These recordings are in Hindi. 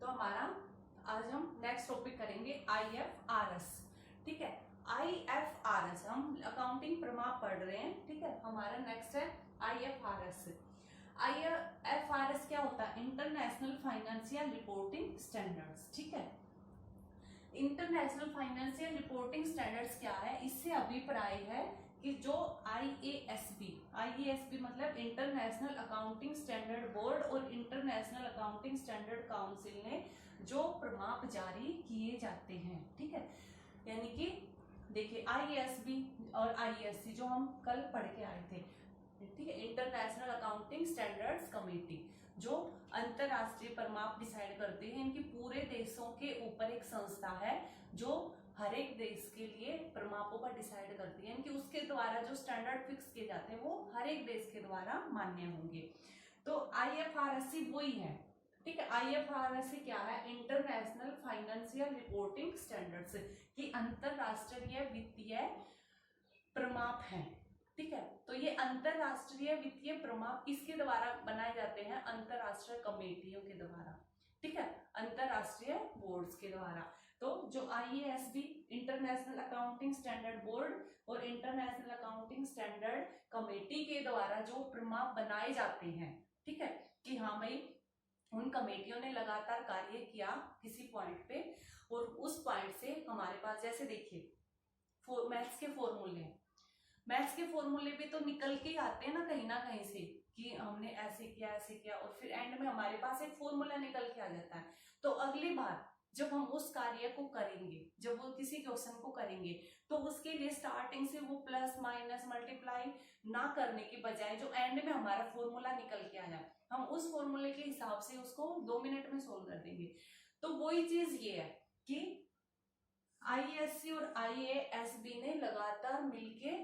तो हमारा आज हम नेक्स्ट टॉपिक करेंगे IFRS। ठीक है, IFRS हम अकाउंटिंग प्रमाप पढ़ रहे हैं। ठीक है, हमारा नेक्स्ट है IFRS। IFRS क्या होता है? International financial reporting standards. ठीक है, इंटरनेशनल फाइनेंशियल रिपोर्टिंग स्टैंडर्ड्स क्या है? इससे अभिप्राय है कि जो IASB मतलब इंटरनेशनल अकाउंटिंग स्टैंडर्ड बोर्ड और इंटरनेशनल अकाउंटिंग स्टैंडर्ड काउंसिल ने जो प्रमाप जारी किए जाते हैं। ठीक है, यानी कि देखिए IASB और IASC जो हम कल पढ़ के आए थे। ठीक है, इंटरनेशनल अकाउंटिंग स्टैंडर्ड्स कमेटी जो अंतरराष्ट्रीय प्रमाप डिसाइड करते हैं। इनकी पूरे देशों के ऊपर एक संस्था है जो हर एक देश के लिए प्रमापों का डिसाइड करती है। इनकी उसके द्वारा जो स्टैंडर्ड फिक्स किए जाते हैं वो हर एक देश के द्वारा मान्य होंगे। तो IFRS वही है। ठीक है, IFRS क्या है? इंटरनेशनल फाइनेंशियल रिपोर्टिंग स्टैंडर्ड्स की अंतरराष्ट्रीय वित्तीय प्रमाप है। ठीक है, तो ये अंतरराष्ट्रीय वित्तीय प्रमाप किसके द्वारा बनाए जाते हैं? अंतरराष्ट्रीय कमेटियों के द्वारा। ठीक है, अंतरराष्ट्रीय बोर्ड्स के द्वारा। तो जो IASB international accounting standard board और इंटरनेशनल अकाउंटिंग स्टैंडर्ड कमेटी के द्वारा जो प्रमाप बनाए जाते हैं। ठीक है, कि हाँ भाई उन कमेटियों ने लगातार कार्य किया किसी पॉइंट पे और उस पॉइंट से हमारे पास जैसे देखिए मैथ्स के फॉर्मूले भी तो निकल के आते हैं ना कहीं से कि हमने ऐसे किया और फिर एंड में हमारे पास एक फॉर्मूला निकल के आ जाता है। तो अगली बार जब हम उस कार्य को करेंगे, जब वो किसी क्वेश्चन को करेंगे, तो उसके लिए स्टार्टिंग से वो प्लस माइनस मल्टीप्लाई ना करने की बजाय जो एंड में हमारा फॉर्मूला निकल के आया, हम उस फॉर्मूले के हिसाब से उसको 2 मिनट में सोल्व कर देंगे। तो वही चीज ये है कि IASC और IASB ने लगातार मिलके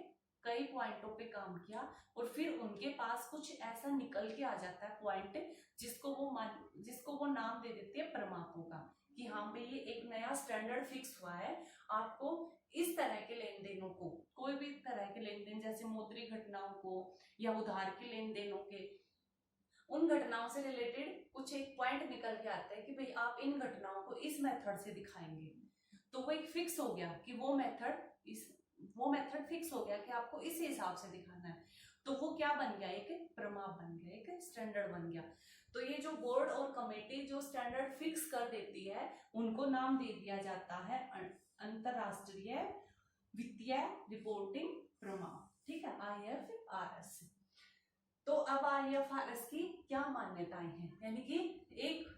कई पॉइंटों पे काम किया और फिर उनके पास कुछ ऐसा निकल के आ जाता है पॉइंट जिसको वो नाम दे देते हैं प्रमापों का, कि हाँ भाई ये एक नया स्टैंडर्ड फिक्स हुआ है। आपको इस तरह के लेन देनों को, कोई भी तरह के लेन देन जैसे मौद्रिक घटनाओं को या उधार के लेन देनों के, उन घटनाओं से रिलेटेड कुछ एक पॉइंट निकल के आता है कि भाई आप इन घटनाओं को इस मेथड से दिखाएंगे। तो वो एक फिक्स हो गया कि वो मेथड फिक्स हो गया कि आपको इस हिसाब से दिखाना है। तो वो क्या बन गया? एक प्रमाप बन गया, एक स्टैंडर्ड बन गया। तो ये जो बोर्ड और कमेटी जो स्टैंडर्ड फिक्स कर देती है उनको नाम दे दिया जाता है अंतरराष्ट्रीय वित्तीय रिपोर्टिंग प्रमाप। ठीक है, IFRS। तो अब IFRS की क्या मान्यताएं हैं, यानी कि एक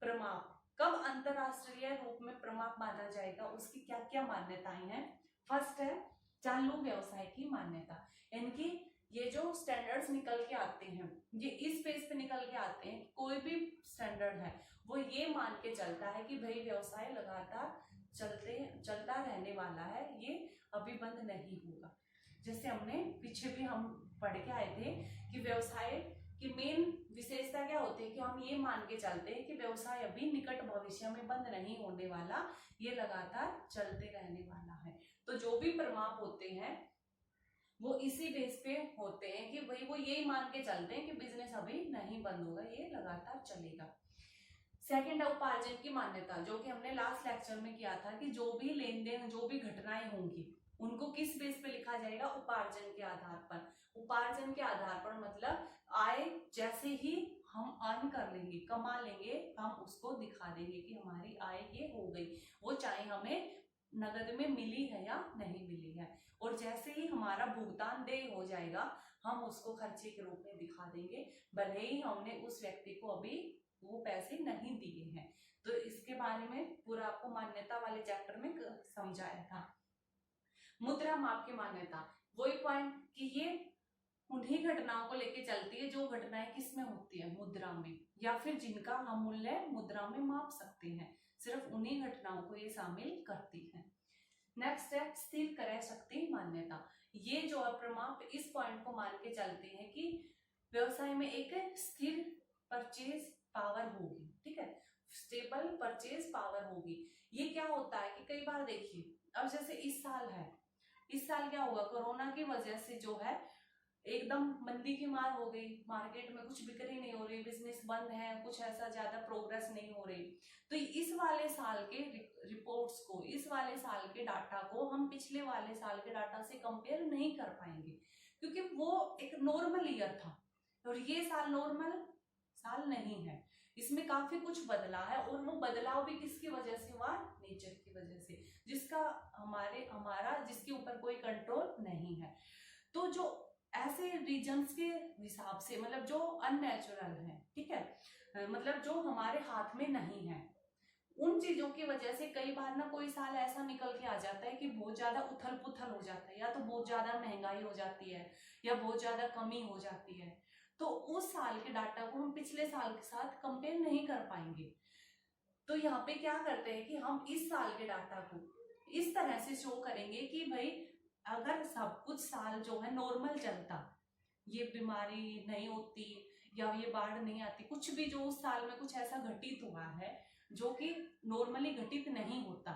प्रमाप कब अंतरराष्ट्रीय रूप में प्रमाप माना जाएगा, उसकी क्या क्या मान्यताएं हैं। फर्स्ट है चालू व्यवसाय की मान्यता, यानी कि ये जो स्टैंडर्ड्स निकल के आते हैं ये इस बेस पे निकल के आते हैं। कोई भी स्टैंडर्ड है वो ये मान के चलता है कि भाई व्यवसाय लगातार चलता रहने वाला है, ये अभी बंद नहीं होगा। जैसे हमने पीछे भी हम पढ़ के आए थे कि व्यवसाय की मेन विशेषता क्या होती है कि हम ये मान के चलते हैं कि व्यवसाय अभी निकट भविष्य में बंद नहीं होने वाला, ये लगातार चलते रहने वाला है। तो जो भी प्रमाप होते हैं वो इसी बेस पे होते हैं कि भाई वो यही मान के चलते हैं कि बिजनेस अभी नहीं बंद होगा, ये लगातार चलेगा। सेकंड है उपार्जन की मान्यता, जो कि हमने लास्ट लेक्चर में किया था कि जो भी लेन देन जो भी घटनाएं होंगी उनको किस बेस पे लिखा जाएगा? उपार्जन के आधार पर। उपार्जन के आधार पर मतलब आय जैसे ही हम अर्न कर लेंगे, कमा लेंगे, हम उसको दिखा देंगे कि हमारी आय ये हो गई, वो चाहे हमें नगद में मिली है या नहीं मिली है। और जैसे ही हमारा भुगतान देय हो जाएगा हम उसको खर्चे के रूप में दिखा देंगे, भले ही हमने उस व्यक्ति को अभी वो पैसे नहीं दिए हैं। तो इसके बारे में पूरा आपको मान्यता वाले चैप्टर में समझाया था। मुद्रा माप की मान्यता, वही पॉइंट कि ये उन्हीं घटनाओं को लेके चलती है जो घटनाएं किस में होती है? मुद्रा में, या फिर जिनका हम मूल्य मुद्रा में माप सकते हैं, सिर्फ उन्हीं घटनाओं को ये शामिल करती है। नेक्स्ट है स्थिर क्रय शक्ति मान्यता। ये जो प्रमाप इस पॉइंट को मान के चलते हैं कि व्यवसाय में एक स्थिर परचेज पावर होगी। ठीक है, स्टेबल परचेज पावर होगी। ये क्या होता है कि कई बार देखिए अब जैसे इस साल क्या हुआ, कोरोना की वजह से जो है एकदम मंदी की मार हो गई, मार्केट में कुछ बिक्री नहीं हो रही, बिजनेस बंद है, कुछ ऐसा ज्यादा प्रोग्रेस नहीं हो रही, तो इस वाले साल के रिपोर्ट्स को, इस वाले साल के डाटा को हम पिछले वाले साल के डाटा से कंपेयर नहीं कर पाएंगे, क्योंकि वो एक नॉर्मल ईयर था और ये साल नॉर्मल साल नहीं है। इसमें काफी कुछ बदला है, और वो बदलाव भी किसकी वजह से हुआ? नेचर की वजह से, जिसका हमारा जिसके ऊपर कोई कंट्रोल नहीं है। तो जो ऐसे रीजन्स के हिसाब से, मतलब जो अननेचुरल है, ठीक है, मतलब जो हमारे हाथ में नहीं है, उन चीजों की वजह से कई बार ना कोई साल ऐसा निकल के आ जाता है कि बहुत ज्यादा उथल पुथल हो जाता है, या तो बहुत ज्यादा महंगाई हो जाती है, या बहुत ज्यादा कमी हो जाती है। तो उस साल के डाटा को हम पिछले साल के साथ कंपेयर नहीं कर पाएंगे। तो यहाँ पे क्या करते हैं कि हम इस साल के डाटा को इस तरह से शो करेंगे कि भाई अगर सब कुछ साल जो है नॉर्मल चलता, ये बीमारी नहीं होती या ये बाढ़ नहीं आती, कुछ भी जो उस साल में कुछ ऐसा घटित हुआ है जो कि नॉर्मली घटित नहीं होता,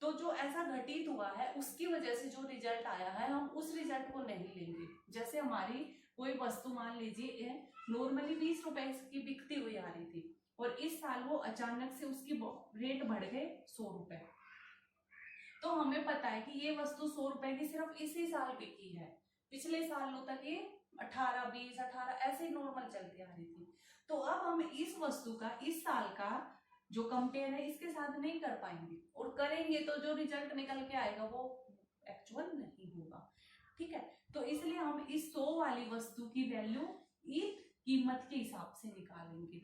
तो जो ऐसा घटित हुआ है उसकी वजह से जो रिजल्ट आया है, हम उस रिजल्ट को नहीं लेंगे। जैसे हमारी कोई वस्तु मान लीजिए नॉर्मली 20 रुपए की बिकती हुई आ रही थी, और इस साल वो अचानक से उसकी रेट बढ़ गए 100 रुपए, तो हमें पता है कि ये वस्तु 100 रुपए की सिर्फ इसी साल बिकी है, पिछले सालों तक ये 18, 20, 18 ऐसे नॉर्मल चलती आ रही थी। तो अब हम इस वस्तु का इस साल का जो कंपेयर है इसके साथ नहीं कर पाएंगे, और करेंगे तो जो रिजल्ट निकल के आएगा वो एक्चुअल नहीं होगा, ठीक है। तो इसलिए हम इस 100 वाली वस्तु की वैल्यू इस कीमत के हिसाब से निकालेंगे।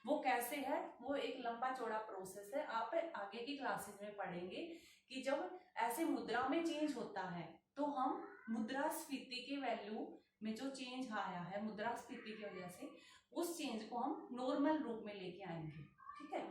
वो कैसे है, वो एक लंबा चौड़ा प्रोसेस है, आप आगे की क्लासेस में पढ़ेंगे कि जब ऐसे मुद्रा में चेंज होता है तो हम मुद्रास्फीति के वैल्यू में जो चेंज आया है मुद्रास्फीति की वजह से, उस चेंज को हम नॉर्मल रूप में लेके आएंगे, ठीक है।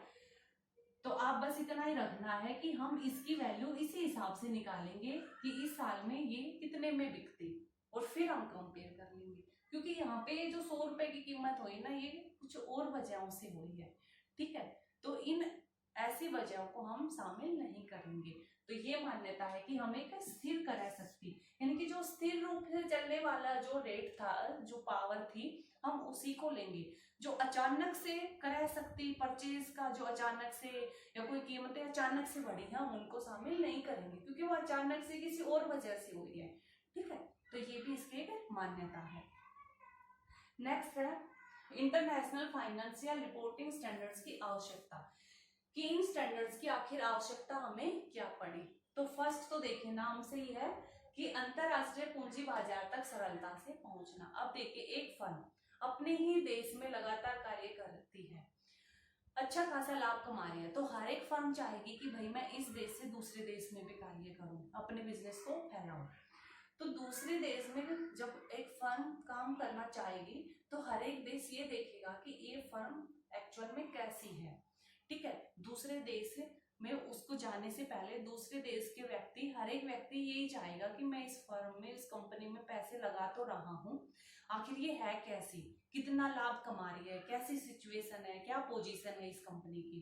तो आप बस इतना ही रखना है कि हम इसकी वैल्यू इसी हिसाब से निकालेंगे कि इस साल में ये कितने में बिकती, और फिर हम कंपेयर कर लेंगे, क्योंकि यहाँ पे जो 100 रुपए की कीमत हुई ना, ये कुछ और वजहों से हुई है, ठीक है। तो इन ऐसी वजहों को हम शामिल नहीं करेंगे। तो ये मान्यता है कि हम एक स्थिर क्रय शक्ति, यानी कि जो स्थिर रूप से चलने वाला जो रेट था, जो पावर थी, हम उसी को लेंगे। जो अचानक से क्रय शक्ति परचेज का जो अचानक से या कोई कीमतें अचानक से बढ़ी है, हम उनको शामिल नहीं करेंगे, क्योंकि वो अचानक से किसी और वजह से हुई है, ठीक है। तो ये भी इसकी एक मान्यता है। नेक्स्ट है इंटरनेशनल फाइनेंशियल रिपोर्टिंग स्टैंडर्ड्स की आवश्यकता, कि इन स्टैंडर्ड्स की आखिर आवश्यकता हमें क्या पड़ी। तो फर्स्ट तो देखिए नाम से ही है कि अंतरराष्ट्रीय पूंजी बाजार तक सरलता से पहुंचना। अब देखिए एक फर्म अपने ही देश में लगातार कार्य करती है, अच्छा खासा लाभ कमा रही है, तो हर एक फर्म चाहेगी कि भाई मैं इस देश से दूसरे देश में भी कार्य करूं, अपने बिजनेस को फैलाऊं। तो दूसरे देश में जब एक फर्म काम करना चाहेगी तो हर एक देश ये देखेगा कि ये फर्म एक्चुअल में कैसी है, ठीक है। दूसरे देश में उसको जाने से पहले दूसरे देश के व्यक्ति, हर एक व्यक्ति यही चाहेगा कि मैं इस फर्म में, इस कंपनी में पैसे लगा तो रहा हूँ, आखिर ये है कैसी, कितना लाभ कमा रही है, कैसी सिचुएशन है, क्या पोजीशन है इस कंपनी की।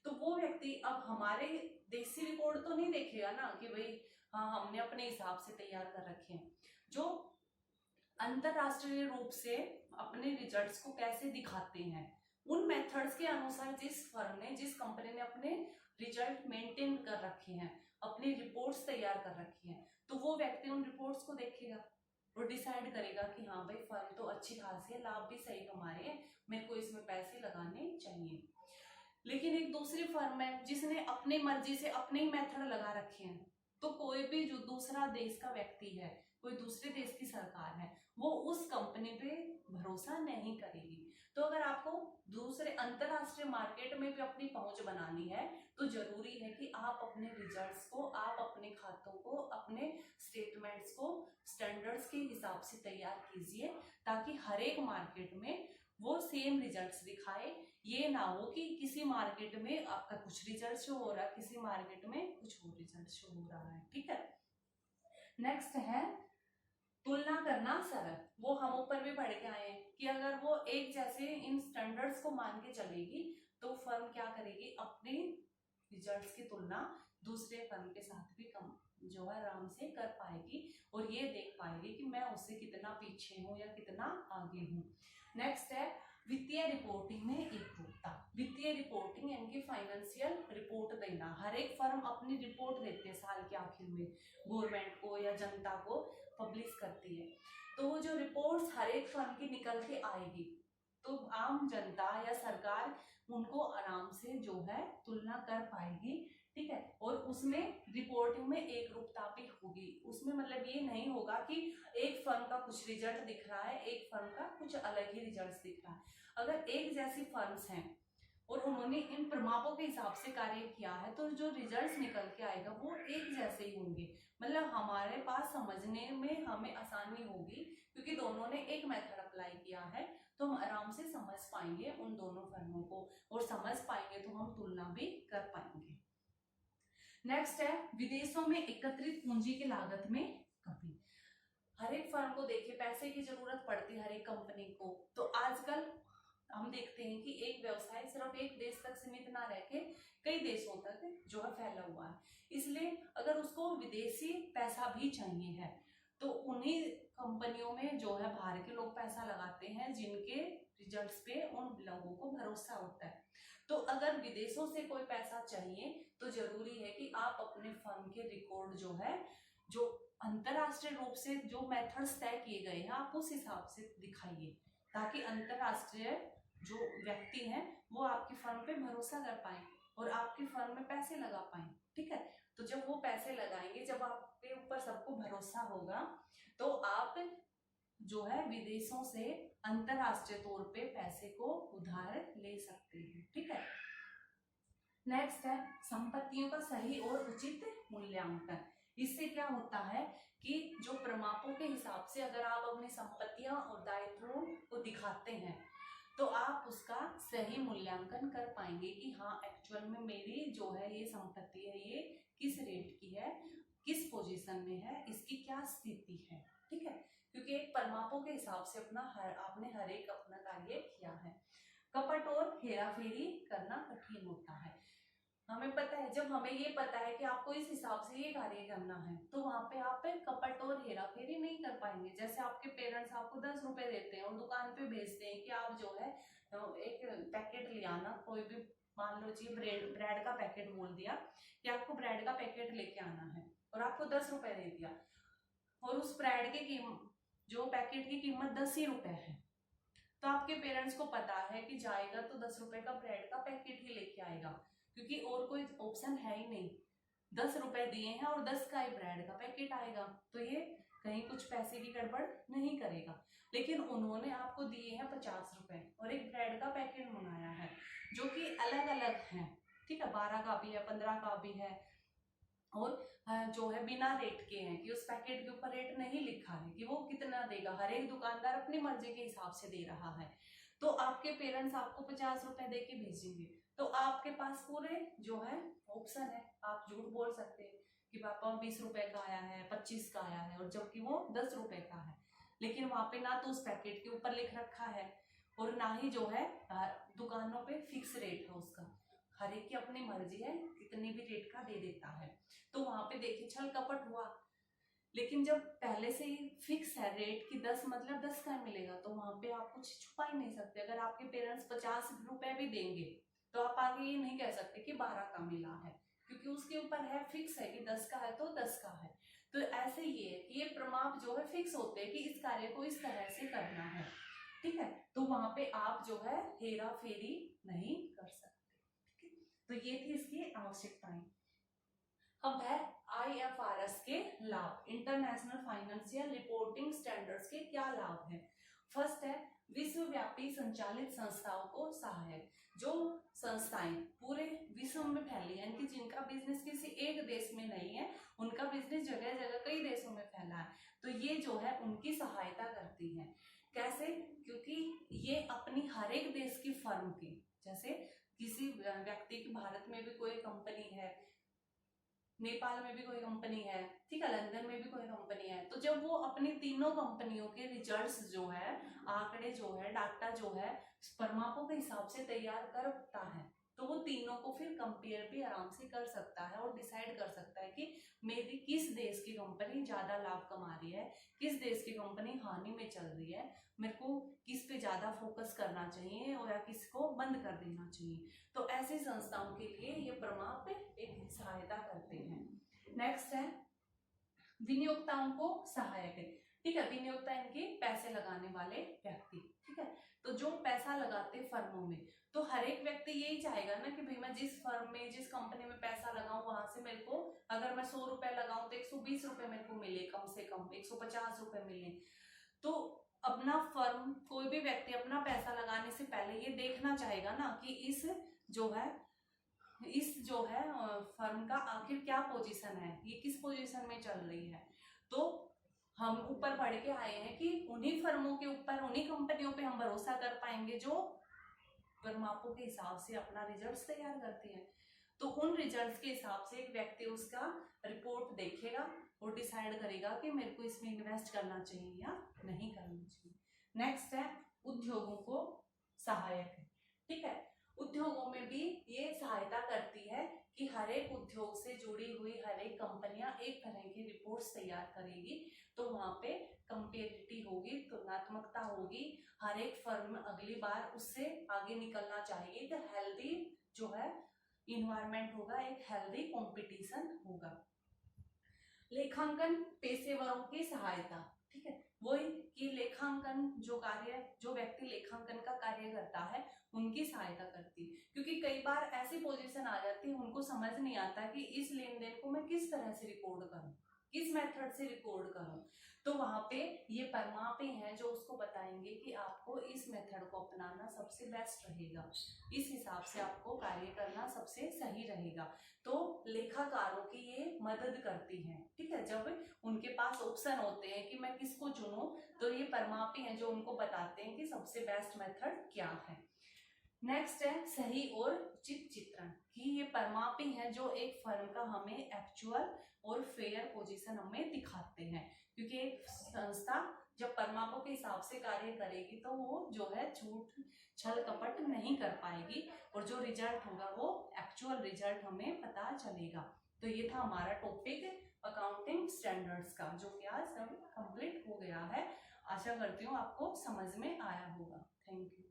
तो वो व्यक्ति अब हमारे देसी रिकॉर्ड तो नहीं देखेगा ना कि भाई हाँ हमने अपने हिसाब से तैयार कर रखे हैं, जो अंतरराष्ट्रीय रूप से अपने रिजल्ट्स को कैसे दिखाते हैं, उन मेथड्स के अनुसार जिस फर्म ने, जिस कंपनी ने अपने रिजल्ट मेंटेन कर रखे हैं, अपनी रिपोर्ट्स तैयार कर रखी हैं, तो वो व्यक्ति उन रिपोर्ट्स को देखेगा और डिसाइड करेगा कि हाँ भाई फर्म तो अच्छी खासी है, लाभ भी सही कमा रहे हैं, मेरे को इसमें पैसे लगाने चाहिए। लेकिन एक दूसरी फर्म है जिसने अपनी मर्जी से अपने ही मेथड लगा रखे हैं, तो कोई भी जो दूसरा देश का व्यक्ति है, कोई दूसरे देश की सरकार है, वो उस कंपनी पे भरोसा नहीं करेगी। तो अगर आपको दूसरे अंतरराष्ट्रीय मार्केट में भी अपनी पहुंच बनानी है तो जरूरी है कि आप अपने रिजल्ट्स को, आप अपने खातों को, अपने स्टेटमेंट्स को स्टैंडर्ड्स के हिसाब से तैयार कीजिए, ताकि हर एक मार्केट में वो सेम रिजल्ट्स दिखाए। ये ना हो कि किसी मार्केट में आपका कुछ रिजल्ट शो हो रहा है, किसी मार्केट में कुछ और रिजल्ट शो हो रहा है, ठीक है। नेक्स्ट है तुलना करना सरल, वो हम ऊपर भी पढ़ के आए हैं कि अगर वो एक जैसे इन स्टैंडर्ड्स को मान के चलेगी तो फर्म क्या करेगी, अपने रिजल्ट्स की तुलना दूसरे फर्म के साथ भी कम जो है आराम से कर पाएगी और ये देख पाएगी कि मैं उससे कितना पीछे हूँ या कितना आगे हूँ। नेक्स्ट है वित्तीय रिपोर्टिंग में एकरूपता। वित्तीय रिपोर्टिंग यानी कि फाइनेंशियल रिपोर्ट देना। हर एक फर्म अपनी रिपोर्ट देती है साल के आखिर में, गवर्नमेंट को या जनता को पब्लिश करती है। तो वो जो रिपोर्ट्स हर एक फर्म की निकल के आएगी तो आम जनता या सरकार उनको आराम से जो है तुलना कर पाएगी, ठीक है। और उसमें रिपोर्टिंग में एक रूपता भी होगी। उसमें मतलब ये नहीं होगा कि एक फर्म का कुछ रिजल्ट दिख रहा है, एक फर्म का कुछ अलग ही रिजल्ट दिख रहा है। अगर एक जैसी फर्म्स हैं और उन्होंने इन प्रमापों के हिसाब से कार्य किया है तो जो रिजल्ट्स निकल के आएगा वो एक जैसे ही होंगे। मतलब हमारे पास समझने में हमें आसानी होगी क्योंकि दोनों ने एक मेथड अप्लाई किया है, तो हम आराम से समझ पाएंगे उन दोनों फर्मों को, और समझ पाएंगे तो हम तुलना भी कर पाएंगे। नेक्स्ट है विदेशों में एकत्रित पूंजी की लागत में कमी। हर एक फर्म को देखिए पैसे की जरूरत पड़ती है हर एक कंपनी को। तो आजकल हम देखते हैं कि एक व्यवसाय सिर्फ एक देश तक सीमित ना रह के कई देशों तक जो है फैला हुआ है। इसलिए अगर उसको विदेशी पैसा भी चाहिए है तो उन्हीं कंपनियों में जो है बाहर के लोग पैसा लगाते हैं जिनके रिजल्ट्स पे उन लोगों को भरोसा होता है। तो अगर विदेशों से कोई पैसा चाहिए तो जरूरी है कि आप अपने फर्म के रिकॉर्ड जो है, जो अंतरराष्ट्रीय रूप से जो मेथड्स तय किए गए हैं आप उस हिसाब से दिखाइए, ताकि अंतरराष्ट्रीय जो व्यक्ति हैं वो आपकी फर्म पे भरोसा कर पाए और आपकी फर्म में पैसे लगा पाए, ठीक है। तो जब वो पैसे लगाएंगे, जब आपके ऊपर सबको भरोसा होगा तो आप जो है विदेशों से अंतरराष्ट्रीय तौर पे पैसे को उधार ले सकते हैं, ठीक है। नेक्स्ट है संपत्तियों का सही और उचित मूल्यांकन। इससे क्या होता है कि जो प्रमापों के हिसाब से अगर आप अपनी संपत्तियां और दायित्वों को दिखाते हैं तो आप उसका सही मूल्यांकन कर पाएंगे कि हाँ एक्चुअल में मेरी जो है ये संपत्ति है ये किस रेट की है, किस पोजीशन में है, इसकी क्या स्थिति है, ठीक है। क्योंकि एक प्रमापों के हिसाब से आपने हर एक अपना कार्य किया है। कपट और हेराफेरी करना कठिन होता है। हमें पता है, जब हमें ये पता है कि आपको इस हिसाब से ये कार्य करना है तो वहां पे आप कपट और हेराफेरी नहीं कर पाएंगे। जैसे आपके पेरेंट्स आपको 10 रुपए देते हैं और दुकान पे भेजते हैं कि आप जो है एक पैकेट ले आना, कोई भी मान लो जी ब्रेड का पैकेट बोल दिया कि आपको ब्रेड का पैकेट लेके आना है और आपको 10 रुपए दे दिया और उस ब्रेड की जो पैकेट की कीमत 10 ही रुपए है, तो आपके पेरेंट्स को पता है कि जाएगा तो 10 रुपए का ब्रेड का पैकेट ही लेके आएगा क्योंकि और कोई ऑप्शन है ही नहीं। 10 रुपए दिए हैं और 10 का ही ब्रेड का पैकेट आएगा, तो ये कहीं कुछ पैसे की गड़बड़ नहीं करेगा। लेकिन उन्होंने आपको दिए हैं 50 रुपए और एक ब्रेड का पैकेट मंगाया है जो कि अलग अलग है, ठीक है, 12 का भी है, 15 का भी है और जो है बिना रेट के हैं कि उस पैकेट के ऊपर रेट नहीं लिखा है कि वो कितना देगा। हर एक दुकानदार अपनी मर्जी के हिसाब से दे रहा है। तो आपके पेरेंट्स आपको 50 रुपए दे के भेजेंगे तो आपके पास पूरे जो है ऑप्शन है, आप झूठ बोल सकते हैं कि पापा 20 रुपए का आया है, 25 का आया है, और जबकि वो 10 रुपए का है। लेकिन वहां पे ना तो उस पैकेट के ऊपर लिख रखा है और ना ही जो है दुकानों पे फिक्स रेट है उसका। हर एक की अपनी मर्जी है, कितनी भी रेट का दे देता है। तो वहां पे देखिए छल कपट हुआ। लेकिन जब पहले से ही फिक्स है रेट की 10 मतलब 10 का मिलेगा तो वहां पे आप कुछ छुपा ही नहीं सकते। अगर आपके पेरेंट्स 50 रुपए भी देंगे तो आप आगे ये नहीं कह सकते कि 12 का मिला है, क्योंकि उसके ऊपर है फिक्स है कि 10 का है तो 10 का है। तो ऐसे ये है कि ये प्रमाप जो है फिक्स होते हैं कि इस कार्य को इस तरह से करना है, ठीक है। तो वहां पे आप जो है हेरा फेरी नहीं कर सकते, ठीक है। तो ये थी इसकी आवश्यकताएं। अब है IFRS के लाभ, इंटरनेशनल फाइनेंशियल रिपोर्टिंग स्टैंडर्ड्स के क्या लाभ है। फर्स्ट है विश्वव्यापी संचालित संस्थाओं को सहायक। जो संस्थाएं पूरे विश्व में फैली है, यानी कि जिनका बिजनेस किसी एक देश में नहीं है, उनका बिजनेस जगह जगह कई देशों में फैला है, तो ये जो है उनकी सहायता करती है। कैसे? क्योंकि ये अपनी हर एक देश की फर्म की, जैसे किसी व्यक्ति की भारत में भी कोई कंपनी है, नेपाल में भी कोई कंपनी है, ठीक है, लंदन में भी कोई कंपनी है, तो जब वो अपनी तीनों कंपनियों के रिजल्ट्स जो है, आंकड़े जो है, डाटा जो है प्रमापों के हिसाब से तैयार करता है, तो वो तीनों को फिर कंपेयर भी आराम से कर सकता है और डिसाइड कर सकता है कि मेरी किस देश की कंपनी ज्यादा लाभ कमा रही है, किस देश की कंपनी हानि में चल रही है, मेरे को किस पे ज्यादा फोकस करना चाहिए और या किसको बंद कर देना चाहिए। तो ऐसी संस्थाओं के लिए ये प्रमाप एक सहायता करते हैं। नेक्स्ट है विनियोक्ताओं को सहायक है। ठीक है, विनियोक्ता इनके पैसे लगाने वाले व्यक्ति। ठीक है, तो जो पैसा लगाते फर्मों में, तो हर एक व्यक्ति यही चाहेगा ना कि भाई मैं जिस फर्म में जिस कंपनी में पैसा लगाऊं वहां से मेरे को, अगर मैं 100 रुपए लगाऊं तो 120 रुपए मेरे को मिले, कम से कम 150 रुपए मिले। तो अपना फर्म, कोई भी व्यक्ति अपना पैसा लगाने से पहले ये देखना चाहेगा ना कि इस जो है फर्म का आखिर क्या पोजीशन है, ये किस पोजीशन में चल रही है। तो हम ऊपर पढ़ के आए हैं कि उन्हीं फर्मों के ऊपर, उन्हीं कंपनियों पे हम भरोसा कर पाएंगे जो प्रमापों के हिसाब से अपना रिजल्ट्स तैयार करती है। तो उन रिजल्ट्स के हिसाब से एक व्यक्ति उसका रिपोर्ट देखेगा और डिसाइड करेगा कि मेरे को इसमें इन्वेस्ट करना चाहिए या नहीं करना चाहिए। नेक्स्ट है उद्योगों को सहायक है। ठीक है, उद्योगों में भी ये सहायता करती है कि हर एक उद्योग से जुड़ी हुई हर एक कंपनियां एक तरह की रिपोर्ट्स तैयार करेगी, तो वहां पे कंपेरिटी होगी, तुलनात्मकता होगी, हर एक फर्म अगली बार उससे आगे निकलना चाहिए। तो हेल्दी जो है इन्वायरमेंट होगा, एक हेल्दी कंपटीशन होगा। लेखांकन पेशेवरों की सहायता। ठीक है, वही कि लेखांकन जो कार्य, जो व्यक्ति लेखांकन का कार्य करता है उनकी सहायता करती है, क्योंकि कई बार ऐसी पोजीशन आ जाती है उनको समझ नहीं आता कि इस लेन देन को मैं किस तरह से रिकॉर्ड करूं, किस मेथड से रिकॉर्ड करूं। तो वहां पे ये परमापे हैं जो उसको बताएंगे कि आपको इस मेथड को अपनाना सबसे बेस्ट रहेगा, इस हिसाब से आपको कार्य करना सबसे सही रहेगा। तो लेखाकारों की ये मदद करती हैं। ठीक है, जब उनके पास ऑप्शन होते हैं कि मैं किसको चुनूं, तो ये परमापी हैं जो उनको बताते हैं कि सबसे बेस्ट मेथड क्या है। नेक्स्ट है सही और उचित चित्रण, कि ये परमापी हैं जो एक फर्म का हमें एक्चुअल और फेयर पोजीशन हमें दिखाते हैं, क्योंकि एक संस्था जब परमापों के हिसाब से कार्य करेगी तो वो जो है झूठ छल कपट नहीं कर पाएगी और जो रिजल्ट होगा वो एक्चुअल रिजल्ट हमें पता चलेगा। तो ये था हमारा टॉपिक अकाउंटिंग स्टैंडर्ड्स का, जो कि आज सब कंप्लीट हो गया है। आशा करती हूँ आपको समझ में आया होगा। Thank you.